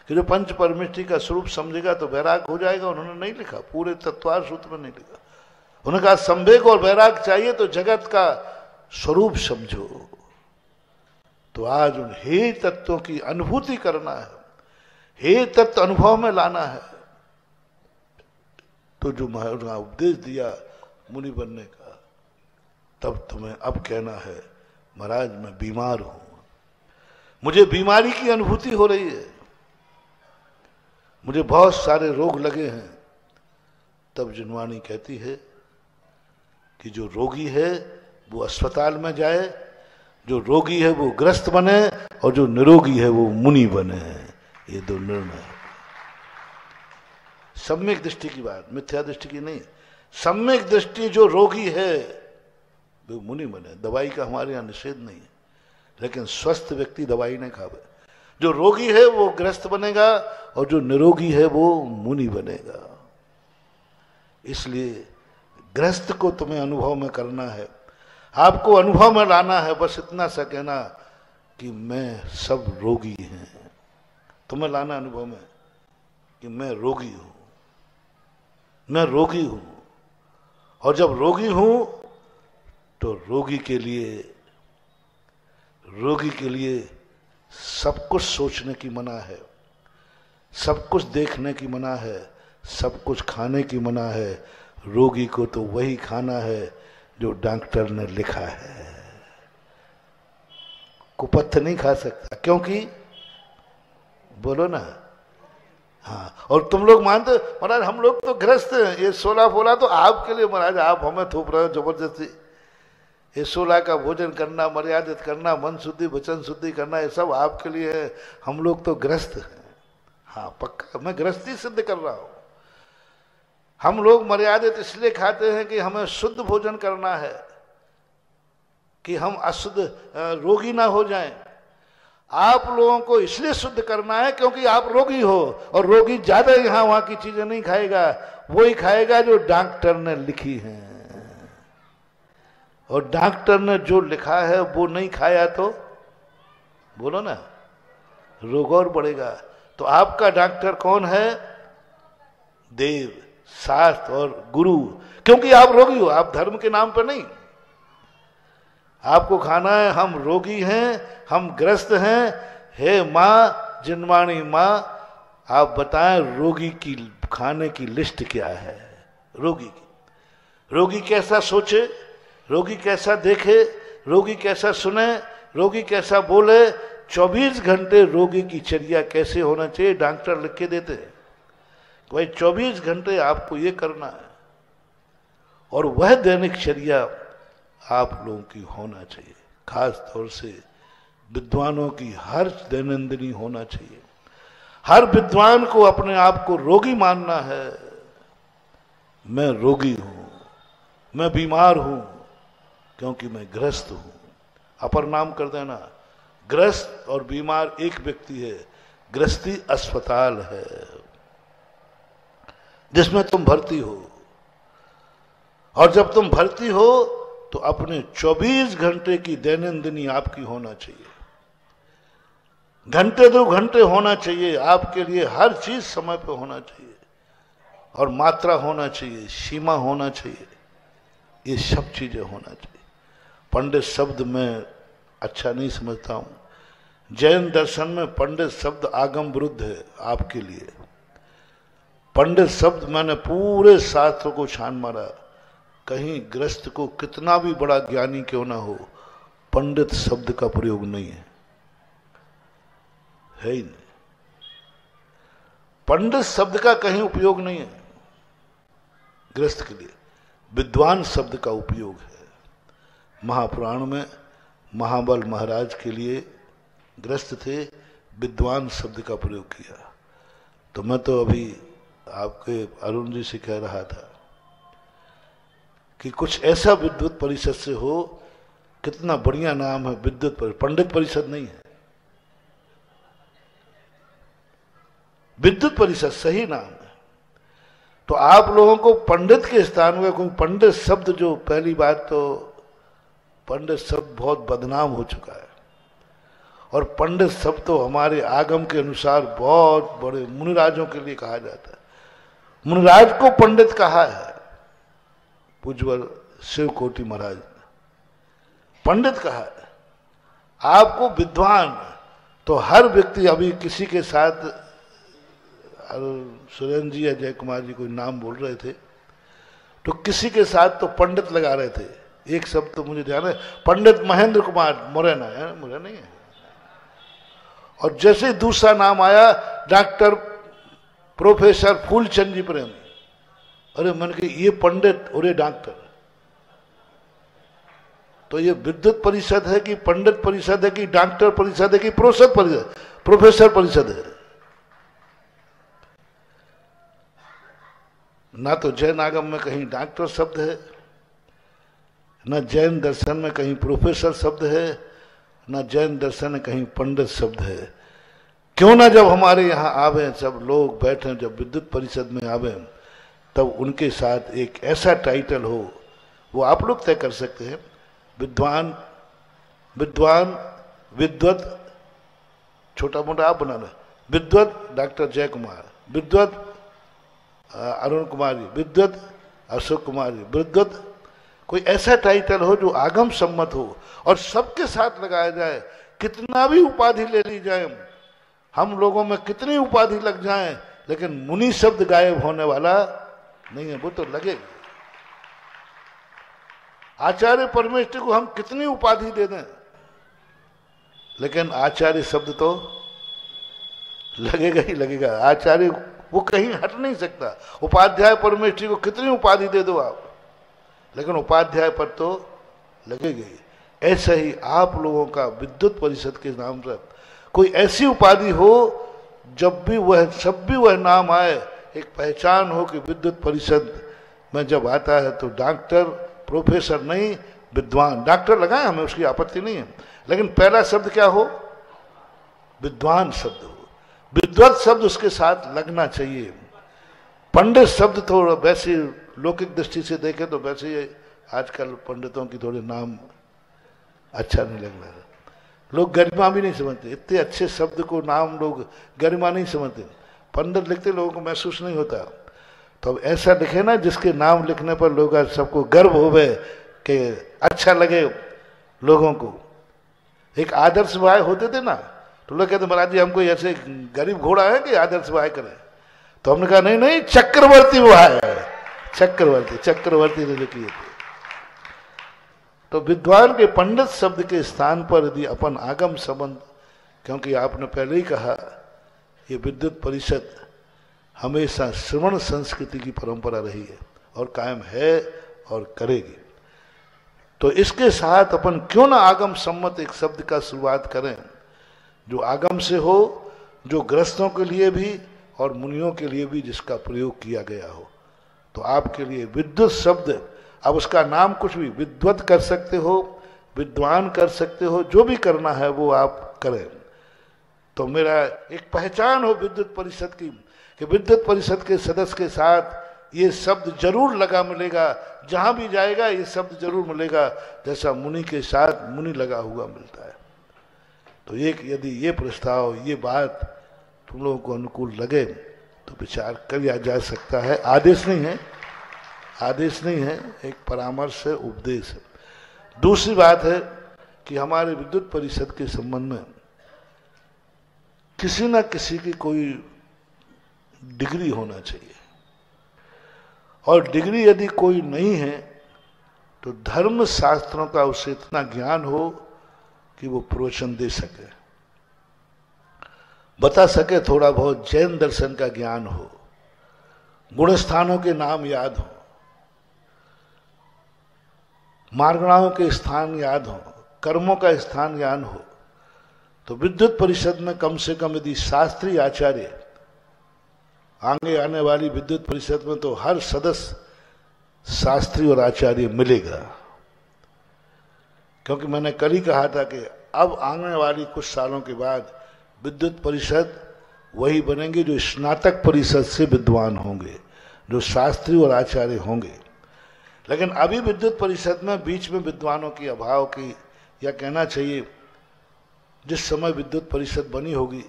कि जो पंच परमेष्टि का स्वरूप समझेगा तो वैराग हो जाएगा। उन्होंने नहीं लिखा, पूरे तत्वार सूत्र में नहीं लिखा। उन्होंने कहा संवेग और वैराग चाहिए तो जगत का स्वरूप समझो। तो आज उन हे तत्वों की अनुभूति करना है, हे तत्व अनुभव में लाना है। तो जो महाराज ने उपदेश दिया मुनि बनने का, तब तुम्हें अब कहना है महाराज मैं बीमार हूं, मुझे बीमारी की अनुभूति हो रही है, मुझे बहुत सारे रोग लगे हैं। तब जिनवाणी कहती है कि जो रोगी है वो अस्पताल में जाए, जो रोगी है वो ग्रस्त बने, और जो निरोगी है वो मुनि बने। ये दो निर्णय है। सम्यक दृष्टि की बात, मिथ्या दृष्टि की नहीं। सम्यक दृष्टि, जो रोगी है वो मुनि बने। दवाई का हमारे यहाँ निषेध नहीं है, लेकिन स्वस्थ व्यक्ति दवाई नहीं खावे। जो रोगी है वो ग्रस्त बनेगा, और जो निरोगी है वो मुनि बनेगा। इसलिए ग्रस्त को तुम्हें अनुभव में करना है, आपको अनुभव में लाना है। बस इतना सा कहना कि मैं सब रोगी हैं, तुम्हें लाना अनुभव में कि मैं रोगी हूं, मैं रोगी हूं। और जब रोगी हूं तो रोगी के लिए सब कुछ सोचने की मना है, सब कुछ देखने की मना है, सब कुछ खाने की मना है। रोगी को तो वही खाना है जो डॉक्टर ने लिखा है। कुपथ नहीं खा सकता, क्योंकि बोलो ना। हाँ, और तुम लोग मानते महाराज हम लोग तो ग्रस्त हैं, ये 16 फोला तो आपके लिए महाराज, आप हमें थोप रहे हो जबरदस्ती। ये 16 का भोजन करना, मर्यादित करना, मन शुद्धि वचन शुद्धि करना, ये सब आपके लिए है। हम लोग तो ग्रस्त हैं। हाँ पक्का, मैं गृहस्थी सिद्ध कर रहा हूं। हम लोग मर्यादित इसलिए खाते हैं कि हमें शुद्ध भोजन करना है, कि हम अशुद्ध रोगी ना हो जाएं। आप लोगों को इसलिए शुद्ध करना है क्योंकि आप रोगी हो, और रोगी ज्यादा यहां वहां की चीजें नहीं खाएगा, वही खाएगा जो डॉक्टर ने लिखी है। और डॉक्टर ने जो लिखा है वो नहीं खाया तो बोलो ना, रोग और बढ़ेगा। तो आपका डॉक्टर कौन है? देव, शास्त्र और गुरु। क्योंकि आप रोगी हो, आप धर्म के नाम पर नहीं। आपको खाना है, हम रोगी हैं, हम ग्रस्त हैं। हे मां जिनवाणी मां, आप बताएं रोगी की खाने की लिस्ट क्या है? रोगी की, रोगी कैसा सोचे, रोगी कैसा देखे, रोगी कैसा सुने, रोगी कैसा बोले, 24 घंटे रोगी की चर्या कैसे होना चाहिए, डॉक्टर लिख के देते हैं। भाई 24 घंटे आपको ये करना है, और वह दैनिक चर्या आप लोगों की होना चाहिए। खास तौर से विद्वानों की हर दैनंदिनी होना चाहिए। हर विद्वान को अपने आप को रोगी मानना है। मैं रोगी हूं, मैं बीमार हूं, क्योंकि मैं ग्रस्त हूं। अपर नाम कर देना, ग्रस्त और बीमार एक व्यक्ति है। ग्रस्ती अस्पताल है जिसमें तुम भर्ती हो, और जब तुम भर्ती हो तो अपने 24 घंटे की दैनंदिनी आपकी होना चाहिए। घंटे 2 घंटे होना चाहिए आपके लिए, हर चीज समय पे होना चाहिए, और मात्रा होना चाहिए, सीमा होना चाहिए, ये सब चीजें होना चाहिए। पंडित शब्द में अच्छा नहीं समझता हूं। जैन दर्शन में पंडित शब्द आगम विरुद्ध है आपके लिए। पंडित शब्द मैंने पूरे शास्त्र को छान मारा, कहीं ग्रस्त को कितना भी बड़ा ज्ञानी क्यों ना हो, पंडित शब्द का प्रयोग नहीं है, है ही नहीं। पंडित शब्द का कहीं उपयोग नहीं है ग्रस्त के लिए, विद्वान शब्द का उपयोग है। महापुराण में महाबल महाराज के लिए ग्रस्त थे, विद्वान शब्द का प्रयोग किया। तो मैं तो अभी आपके अरुण जी से कह रहा था कि कुछ ऐसा विद्वत परिषद से हो, कितना बढ़िया नाम है विद्वत परिषद, पंडित परिषद नहीं है, विद्वत परिषद सही नाम है। तो आप लोगों को पंडित के स्थान में कोई पंडित शब्द, जो पहली बात तो पंडित शब्द बहुत बदनाम हो चुका है, और पंडित शब्द तो हमारे आगम के अनुसार बहुत बड़े मुनिराजों के लिए कहा जाता है। मुनिराज को पंडित कहा है पूज्यवर शिव कोटि महाराज ने, पंडित कहा है। आपको विद्वान, तो हर व्यक्ति, अभी किसी के साथ सुरेंद्र जी या जय कुमार जी कोई नाम बोल रहे थे, तो किसी के साथ तो पंडित लगा रहे थे। एक शब्द तो मुझे ध्यान है, पंडित महेंद्र कुमार मुरैना है, मुरैना नहीं है। और जैसे दूसरा नाम आया डॉक्टर प्रोफेसर फूलचंद जी प्रेमी, अरे मन के ये पंडित और ये डॉक्टर, तो ये विद्वत परिषद है कि पंडित परिषद है कि डॉक्टर परिषद है कि प्रोफेसर परिषद है? ना तो जैन आगम में कहीं डॉक्टर शब्द है, न जैन दर्शन में कहीं प्रोफेसर शब्द है, न जैन दर्शन में कहीं पंडित शब्द है। क्यों ना जब हमारे यहाँ आवे, सब लोग बैठे, जब विद्वत परिषद में आवे, तब उनके साथ एक ऐसा टाइटल हो, वो आप लोग तय कर सकते हैं। विद्वान, विद्वान, विद्वत, छोटा मोटा आप बना लो, विद्वत डॉक्टर जय कुमार, विद्वत अरुण कुमार जी, विद्वत अशोक कुमार जी, विद्वत, कोई ऐसा टाइटल हो जो आगम सम्मत हो और सबके साथ लगाया जाए। कितना भी उपाधि ले ली जाए, हम लोगों में कितनी उपाधि लग जाए, लेकिन मुनि शब्द गायब होने वाला नहीं है, वो तो लगेगा। आचार्य परमेष्ठी को हम कितनी उपाधि दे दें, लेकिन आचार्य शब्द तो लगेगा ही लगेगा। आचार्य वो कहीं हट नहीं सकता। उपाध्याय परमेष्ठी को कितनी उपाधि दे दो आप, लेकिन उपाध्याय पर तो लगेगा ही। ऐसा ही आप लोगों का विद्युत परिषद के नाम पर कोई ऐसी उपाधि हो जब भी वह नाम आए एक पहचान हो कि विद्युत परिषद में जब आता है तो डॉक्टर प्रोफेसर नहीं, विद्वान। डॉक्टर लगाए, हमें उसकी आपत्ति नहीं है, लेकिन पहला शब्द क्या हो? विद्वान शब्द हो, विद्वत शब्द उसके साथ लगना चाहिए। पंडित शब्द थोड़ा वैसे लौकिक दृष्टि से देखें तो वैसे आजकल पंडितों की थोड़े नाम अच्छा नहीं लग रहा। लोग गरिमा भी नहीं समझते, इतने अच्छे शब्द को नाम लोग गरिमा नहीं समझते। पंडित लिखते लोगों को महसूस नहीं होता। तो अब ऐसा लिखे ना जिसके नाम लिखने पर लोग सबको गर्व होवे कि अच्छा लगे लोगों को। एक आदर्श भाई होते थे ना, तो लोग कहते महाराज जी हमको ऐसे गरीब घोड़ा है कि आदर्श भाई करें। तो हमने कहा नहीं नहीं, चक्रवर्ती भाई है, चक्रवर्ती ने जो किए थे। तो विद्वान के पंडित शब्द के स्थान पर यदि अपन आगम संबंध, क्योंकि आपने पहले ही कहा ये विद्युत परिषद हमेशा श्रवण संस्कृति की परंपरा रही है और कायम है और करेगी। तो इसके साथ अपन क्यों ना आगम सम्मत एक शब्द का शुरुआत करें जो आगम से हो, जो ग्रस्तों के लिए भी और मुनियों के लिए भी जिसका प्रयोग किया गया हो। तो आपके लिए विद्युत शब्द, अब उसका नाम कुछ भी, विद्वत कर सकते हो, विद्वान कर सकते हो, जो भी करना है वो आप करें। तो मेरा एक पहचान हो विद्युत परिषद की कि विद्युत परिषद के सदस्य के साथ ये शब्द जरूर लगा मिलेगा, जहां भी जाएगा ये शब्द जरूर मिलेगा, जैसा मुनि के साथ मुनि लगा हुआ मिलता है। तो एक यदि ये प्रस्ताव, ये बात तुम लोगों को अनुकूल लगे तो विचार किया जा सकता है। आदेश नहीं है, आदेश नहीं है, एक परामर्श है, उपदेश है। दूसरी बात है कि हमारे विद्युत परिषद के संबंध में किसी न किसी की कोई डिग्री होना चाहिए, और डिग्री यदि कोई नहीं है तो धर्म शास्त्रों का उसे इतना ज्ञान हो कि वो प्रवचन दे सके, बता सके, थोड़ा बहुत जैन दर्शन का ज्ञान हो, गुण स्थानों के नाम याद हो, मार्गणाओं के स्थान याद हो, कर्मों का स्थान ज्ञान हो। तो विद्युत परिषद में कम से कम यदि शास्त्रीय आचार्य, आगे आने वाली विद्युत परिषद में तो हर सदस्य शास्त्री और आचार्य मिलेगा, क्योंकि मैंने कल ही कहा था कि अब आने वाली कुछ सालों के बाद विद्युत परिषद वही बनेंगे जो स्नातक परिषद से विद्वान होंगे, जो शास्त्री और आचार्य होंगे। लेकिन अभी विद्युत परिषद में बीच में विद्वानों की अभाव की, या कहना चाहिए जिस समय विद्युत परिषद बनी होगी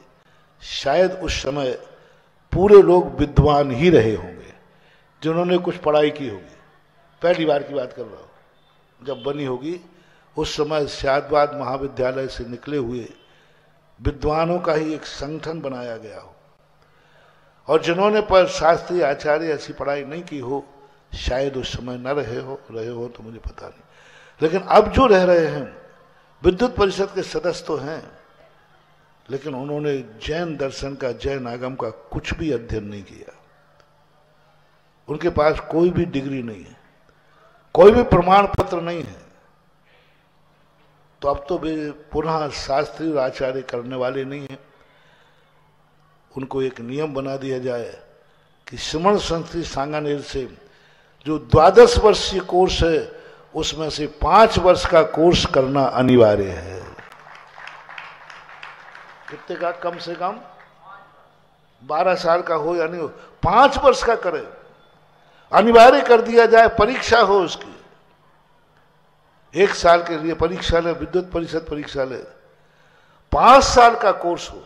शायद उस समय पूरे लोग विद्वान ही रहे होंगे जिन्होंने कुछ पढ़ाई की होगी। पहली बार की बात कर रहा हूँ, जब बनी होगी उस समय शायदवाद महाविद्यालय से निकले हुए विद्वानों का ही एक संगठन बनाया गया हो, और जिन्होंने पर शास्त्रीय आचार्य ऐसी पढ़ाई नहीं की हो शायद उस समय न रहे हो तो मुझे पता नहीं। लेकिन अब जो रह रहे हैं विद्युत परिषद के सदस्य तो हैं, लेकिन उन्होंने जैन दर्शन का, जैन आगम का कुछ भी अध्ययन नहीं किया। उनके पास कोई भी डिग्री नहीं है, कोई भी प्रमाण पत्र नहीं है। तो अब तो वे पुनः शास्त्री और आचार्य करने वाले नहीं हैं। उनको एक नियम बना दिया जाए कि श्रमण संस्कृति सांगानेर से जो 12 वर्षीय कोर्स है उसमें से 5 वर्ष का कोर्स करना अनिवार्य है। कितने का? कम से कम 12 साल का हो या नहीं हो, 5 वर्ष का करे, अनिवार्य कर दिया जाए। परीक्षा हो उसकी, 1 साल के लिए परीक्षा ले, विद्युत परिषद परीक्षा ले। 5 साल का कोर्स हो,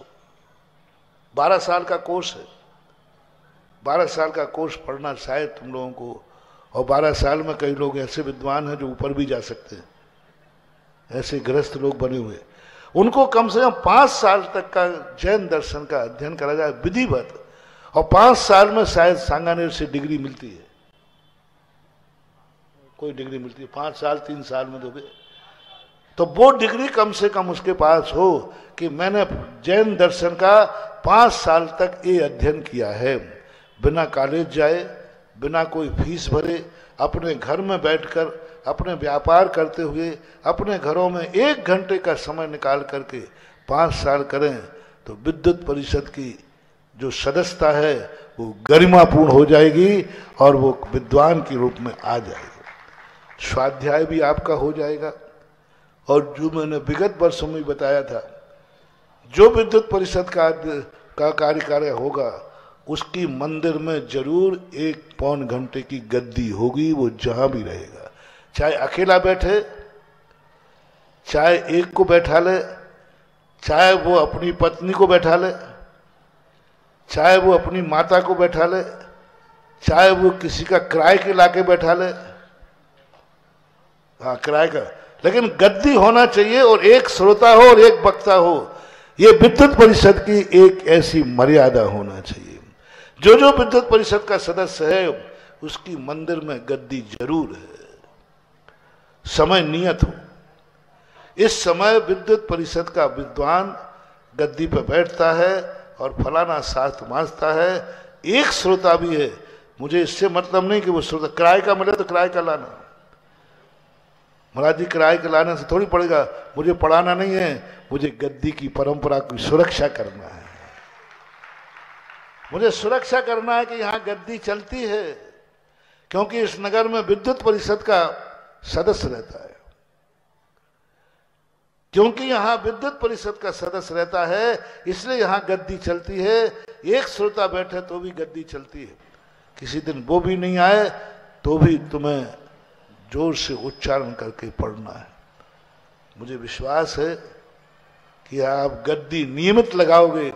12 साल का कोर्स है। 12 साल का कोर्स पढ़ना शायद तुम लोगों को, और 12 साल में कई लोग ऐसे विद्वान हैं जो ऊपर भी जा सकते हैं, ऐसे ग्रस्त लोग बने हुए, उनको कम से कम 5 साल तक का जैन दर्शन का अध्ययन करा जाए विधिवत, और 5 साल में शायद सांगानेर से डिग्री मिलती है, कोई डिग्री मिलती है 5 साल 3 साल में, तो तो वो डिग्री कम से कम उसके पास हो कि मैंने जैन दर्शन का 5 साल तक ये अध्ययन किया है, बिना कॉलेज जाए, बिना कोई फीस भरे, अपने घर में बैठकर अपने व्यापार करते हुए अपने घरों में 1 घंटे का समय निकाल करके 5 साल करें तो विद्युत परिषद की जो सदस्यता है वो गरिमापूर्ण हो जाएगी और वो विद्वान के रूप में आ जाएगा। स्वाध्याय भी आपका हो जाएगा। और जो मैंने विगत वर्षों में बताया था, जो विद्युत परिषद का कार्य होगा उसकी मंदिर में जरूर 1 पौन घंटे की गद्दी होगी, वो जहां भी रहेगा, चाहे अकेला बैठे, चाहे एक को बैठा ले, चाहे वो अपनी पत्नी को बैठा ले, चाहे वो अपनी माता को बैठा ले, चाहे वो किसी का किराए के लाके बैठा ले, हाँ किराए का, लेकिन गद्दी होना चाहिए और एक श्रोता हो और एक वक्ता हो। ये विद्युत परिषद की एक ऐसी मर्यादा होना चाहिए। जो विद्युत परिषद का सदस्य है उसकी मंदिर में गद्दी जरूर है, समय नियत हो। इस समय विद्युत परिषद का विद्वान गद्दी पर बैठता है और फलाना शास्त्र मांझता है। एक श्रोता भी है, मुझे इससे मतलब नहीं कि वो श्रोता किराए का मिले तो किराए का लाना, महाराज जी किराए के लाने से थोड़ी पड़ेगा, मुझे पढ़ाना नहीं है, मुझे गद्दी की परंपरा की सुरक्षा करना है, मुझे सुरक्षा करना है कि यहाँ गद्दी चलती है, क्योंकि इस नगर में विद्युत परिषद का सदस्य रहता है, क्योंकि यहाँ विद्युत परिषद का सदस्य रहता है इसलिए यहाँ गद्दी चलती है। एक श्रोता बैठे तो भी गद्दी चलती है। किसी दिन वो भी नहीं आए तो भी तुम्हें जोर से उच्चारण करके पढ़ना है। मुझे विश्वास है कि आप गद्दी नियमित लगाओगे,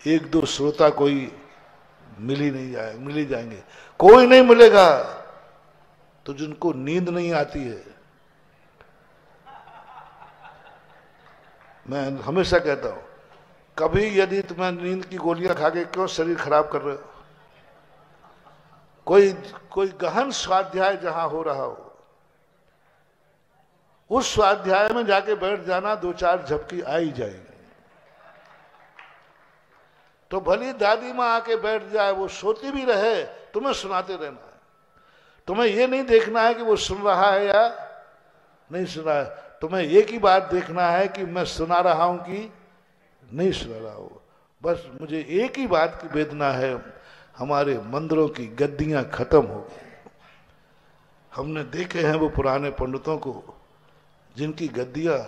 1-2 श्रोता कोई मिल ही जाएंगे। कोई नहीं मिलेगा तो जिनको नींद नहीं आती है, मैं हमेशा कहता हूं, कभी यदि तुम्हें नींद की गोलियां खा के क्यों शरीर खराब कर रहे हो? कोई गहन स्वाध्याय जहां हो रहा हो उस स्वाध्याय में जाके बैठ जाना, 2-4 झपकी आ ही जाएगी। तो भली दादी माँ आके बैठ जाए, वो सोती भी रहे, तुम्हें सुनाते रहना है। तुम्हें ये नहीं देखना है कि वो सुन रहा है या नहीं सुन रहा है, तुम्हें एक ही बात देखना है कि मैं सुना रहा हूं कि नहीं सुना रहा हूं। बस मुझे एक ही बात की वेदना है, हमारे मंदिरों की गद्दियां खत्म हो गई। हमने देखे हैं वो पुराने पंडितों को जिनकी गद्दियां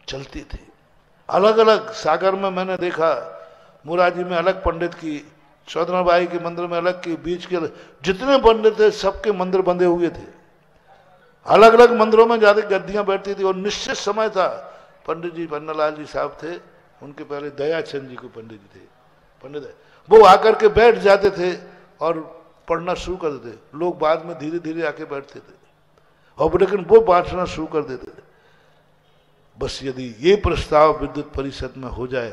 चलती थी। अलग अलग सागर में मैंने देखा, मुराजी में अलग पंडित की, चौधराबाई के मंदिर में अलग की, बीच के जितने पंडित थे सबके मंदिर बंधे हुए थे। अलग अलग मंदिरों में ज्यादा गद्दियां बैठती थी और निश्चित समय था। पंडित जी पन्नालाल जी साहब थे, उनके पहले दयाचंद जी को पंडित जी थे, पंडित, वो आकर के बैठ जाते थे और पढ़ना शुरू कर देते। लोग बाद में धीरे धीरे आके बैठते थे और लेकिन वो बांटना शुरू कर देते थे। बस यदि ये प्रस्ताव विद्युत परिषद में हो जाए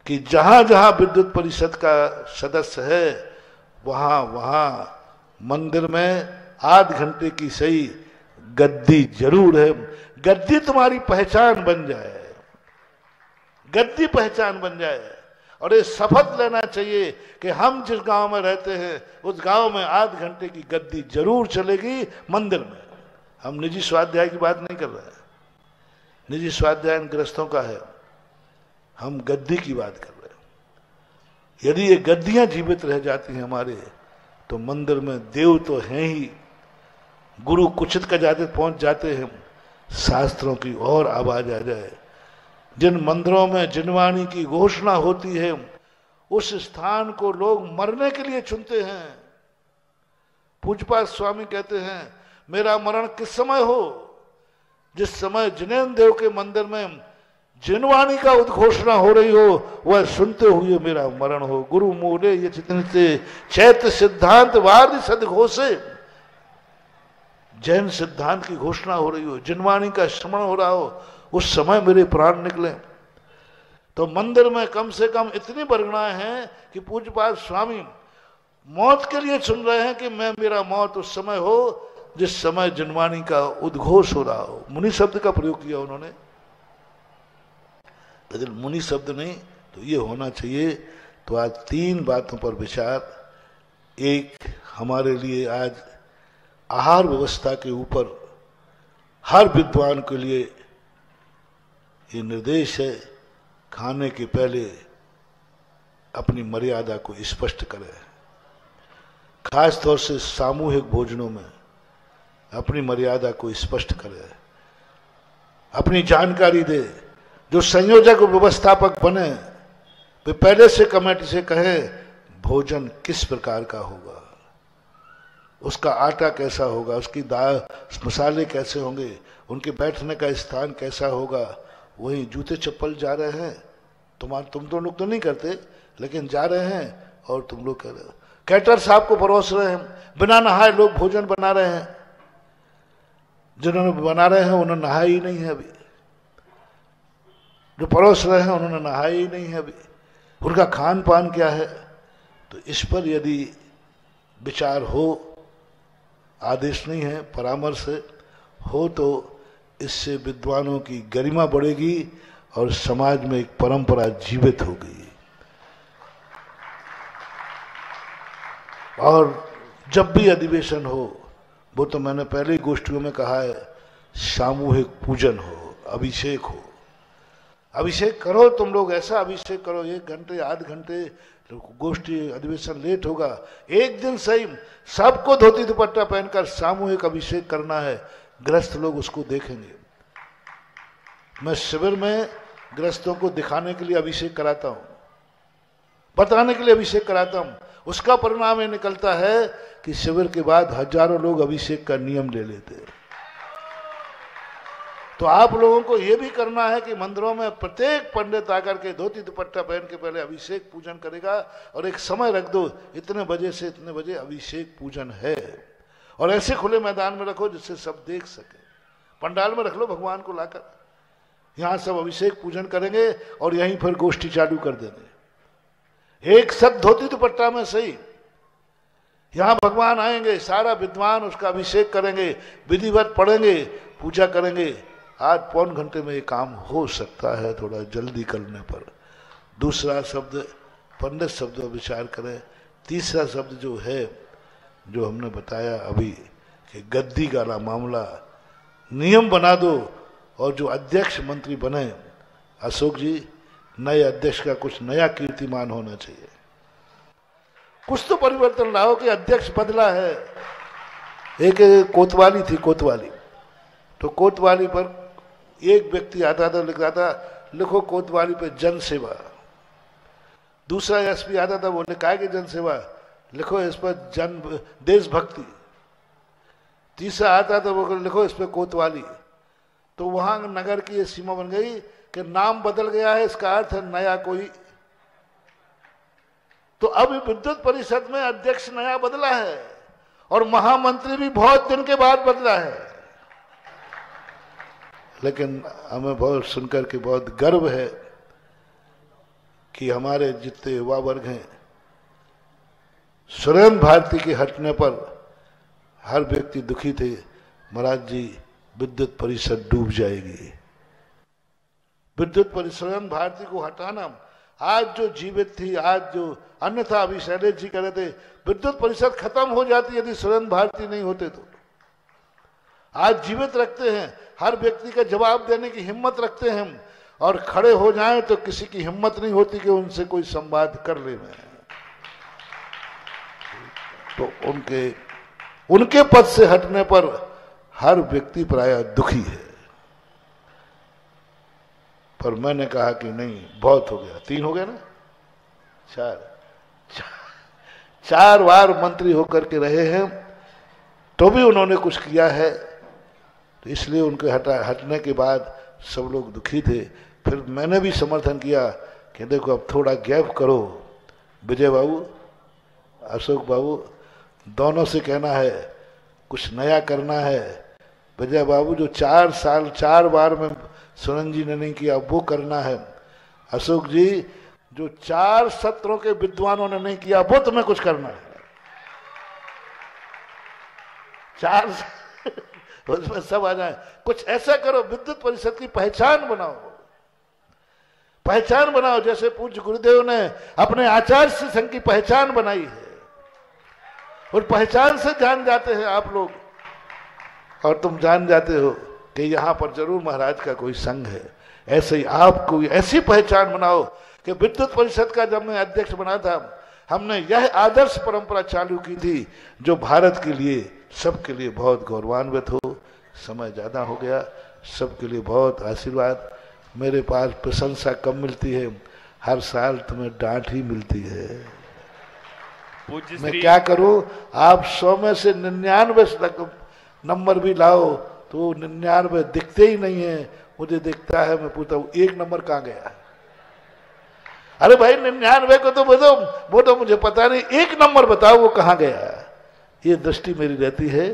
कि जहां जहां विद्युत परिषद का सदस्य है वहां वहां मंदिर में आध घंटे की सही गद्दी जरूर है। गद्दी तुम्हारी पहचान बन जाए, गद्दी पहचान बन जाए। और ये शपथ लेना चाहिए कि हम जिस गांव में रहते हैं उस गांव में आध घंटे की गद्दी जरूर चलेगी मंदिर में। हम निजी स्वाध्याय की बात नहीं कर रहे हैं, निजी स्वाध्याय गृहस्थों का है, हम गद्दी की बात कर रहे हैं। यदि ये गद्दियां जीवित रह जाती हैं हमारे, तो मंदिर में देव तो हैं ही, गुरु कुचित का जाते पहुंच जाते हैं, शास्त्रों की और आवाज आ जाए। जिन मंदिरों में जिनवाणी की घोषणा होती है उस स्थान को लोग मरने के लिए चुनते हैं। पूज्यपाद स्वामी कहते हैं मेरा मरण किस समय हो? जिस समय जिनेन्द्र देव के मंदिर में जिनवाणी का उद्घोषणा हो रही हो, वह सुनते हुए मेरा मरण हो। गुरु मूले ये चितनिते चैत्य सिद्धांत वाद सदघोषे, जैन सिद्धांत की घोषणा हो रही हो, जिनवाणी का श्रवण हो रहा हो, उस समय मेरे प्राण निकले। तो मंदिर में कम से कम इतनी वर्गणाएं हैं कि पूज्यपाद स्वामी मौत के लिए सुन रहे हैं कि मैं मेरा मौत उस समय हो जिस समय जनवाणी का उद्घोष हो रहा हो। मुनि शब्द का प्रयोग किया उन्होंने, लेकिन मुनि शब्द नहीं तो ये होना चाहिए। तो आज 3 बातों पर विचार। एक, हमारे लिए आज आहार व्यवस्था के ऊपर हर विद्वान के लिए ये निर्देश है, खाने के पहले अपनी मर्यादा को स्पष्ट करें। खास तौर से सामूहिक भोजनों में अपनी मर्यादा को स्पष्ट करें, अपनी जानकारी दे। जो संयोजक और व्यवस्थापक बने वे पहले से कमेटी से कहे भोजन किस प्रकार का होगा, उसका आटा कैसा होगा, उसकी दाल मसाले कैसे होंगे, उनके बैठने का स्थान कैसा होगा। वही जूते चप्पल जा रहे हैं, तुम तो लोग तो नहीं करते, लेकिन जा रहे हैं और तुम लोग कर रहे हो। कैटर साहब को परोस रहे हैं, बिना नहाए लोग भोजन बना रहे हैं। जिन्होंने बना रहे हैं उन्होंने नहाया ही नहीं है अभी, जो परोस रहे हैं उन्होंने नहाया ही नहीं है अभी। उनका खान पान क्या है? तो इस पर यदि विचार हो, आदेश नहीं है, परामर्श हो, तो इससे विद्वानों की गरिमा बढ़ेगी और समाज में एक परंपरा जीवित होगी। और जब भी अधिवेशन हो, वो तो मैंने पहले ही गोष्ठियों में कहा है, सामूहिक पूजन हो, अभिषेक हो। अभिषेक करो तुम लोग, ऐसा अभिषेक करो 1 घंटे 8 घंटे गोष्ठी अधिवेशन लेट होगा, एक दिन सही सबको धोती दुपट्टा पहनकर सामूहिक अभिषेक करना है। गृहस्थ लोग उसको देखेंगे। मैं शिविर में गृहस्थों को दिखाने के लिए अभिषेक कराता हूं, बताने के लिए अभिषेक कराता हूं। उसका परिणाम ये निकलता है कि शिविर के बाद हजारों लोग अभिषेक का नियम ले लेते हैं। तो आप लोगों को यह भी करना है कि मंदिरों में प्रत्येक पंडित आकर के धोती दुपट्टा पहन के पहले अभिषेक पूजन करेगा, और एक समय रख दो, इतने बजे से इतने बजे अभिषेक पूजन है, और ऐसे खुले मैदान में रखो जिससे सब देख सके। पंडाल में रख लो भगवान को लाकर, यहां सब अभिषेक पूजन करेंगे और यहीं फिर गोष्ठी चालू कर देंगे। एक सब धोती दुपट्टा में सही, यहां भगवान आएंगे, सारा विद्वान उसका अभिषेक करेंगे, विधिवत पढ़ेंगे, पूजा करेंगे। आज 1.25 घंटे में ये काम हो सकता है, थोड़ा जल्दी करने पर। दूसरा शब्द, पंडित शब्द पर विचार करें। तीसरा शब्द जो है, जो हमने बताया अभी कि गद्दी का मामला, नियम बना दो, और जो अध्यक्ष मंत्री बने, अशोक जी, नए अध्यक्ष का कुछ नया कीर्तिमान होना चाहिए। कुछ तो परिवर्तन लाओ कि अध्यक्ष बदला है। एक कोतवाली थी, कोतवाली, तो कोतवाली पर एक व्यक्ति आता था, लिखता था लिखो कोतवाली पे जन सेवा। दूसरा एसपी आता था, बोले काय की जन सेवा, लिखो इस पर जन देशभक्ति। तीसरा आता था, वो लिखो इस पर कोतवाली। तो वहां नगर की ये सीमा बन गई कि नाम बदल गया है, इसका अर्थ है नया कोई। तो अब विद्युत परिषद में अध्यक्ष नया बदला है, और महामंत्री भी बहुत दिन के बाद बदला है। लेकिन हमें बहुत सुनकर के बहुत गर्व है कि हमारे जितने युवा वर्ग हैं, सुरेंद्र भारती के हटने पर हर व्यक्ति दुखी थे, महाराज जी विद्युत परिषद डूब जाएगी। विद्युत परिषद भारती को हटाना, आज जो जीवित थी, आज जो अन्यथा अभी शैलेश जी कह रहे थे, विद्युत परिषद खत्म हो जाती यदि सुरेंद्र भारती नहीं होते तो। आज जीवित रखते हैं, हर व्यक्ति का जवाब देने की हिम्मत रखते हैं हम, और खड़े हो जाएं तो किसी की हिम्मत नहीं होती कि उनसे कोई संवाद कर ले। तो उनके पद से हटने पर हर व्यक्ति प्रायः दुखी है। पर मैंने कहा कि नहीं, बहुत हो गया। 3 हो गया ना, 4 बार मंत्री होकर के रहे हैं, तो भी उन्होंने कुछ किया है। तो इसलिए उनके हटने के बाद सब लोग दुखी थे। फिर मैंने भी समर्थन किया कि देखो अब थोड़ा गैप करो, विजय बाबू, अशोक बाबू, दोनों से कहना है कुछ नया करना है। विजय बाबू जो 4 साल 4 बार में सुरेंद्र जी ने नहीं किया, वो करना है। अशोक जी जो 4 सत्रों के विद्वानों ने नहीं किया, वो तुम्हें कुछ करना है। 4 उसमें सब आ जाए। कुछ ऐसा करो, विद्युत परिषद की पहचान बनाओ, पहचान बनाओ, जैसे पूज्य गुरुदेव ने अपने आचार्य संघ की पहचान बनाई है, और पहचान से जान जाते हैं आप लोग, और तुम जान जाते हो कि यहाँ पर जरूर महाराज का कोई संघ है। ऐसे ही आप कोई ऐसी पहचान बनाओ कि विद्युत परिषद का जब मैं अध्यक्ष बना था, हमने यह आदर्श परंपरा चालू की थी जो भारत के लिए, सबके लिए बहुत गौरवान्वित हो। समय ज्यादा हो गया, सबके लिए बहुत आशीर्वाद। मेरे पास प्रशंसा कम मिलती है, हर साल तुम्हें डांट ही मिलती है। मैं क्या करूं? आप 100 में से 99 नंबर भी लाओ तो 99 दिखते ही नहीं है। मुझे दिखता है, मैं पूछता हूं 1 नंबर कहां गया? अरे भाई 99 को तो बताओ, वो तो मुझे पता नहीं, 1 नंबर बताओ वो कहां गया। ये दृष्टि मेरी रहती है।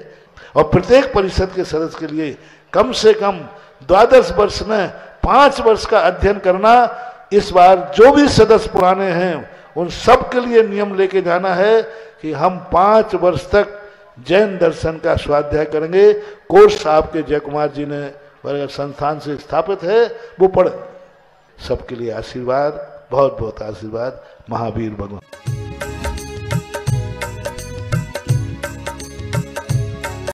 और प्रत्येक परिषद के सदस्य के लिए कम से कम द्वादश वर्ष में 5 वर्ष का अध्ययन करना। इस बार जो भी सदस्य पुराने हैं उन सब के लिए नियम लेके जाना है कि हम 5 वर्ष तक जैन दर्शन का स्वाध्याय करेंगे। कोर्स आपके जय कुमार जी ने संस्थान से स्थापित है, वो पढ़े। सबके लिए आशीर्वाद, बहुत बहुत आशीर्वाद। महावीर भगवान।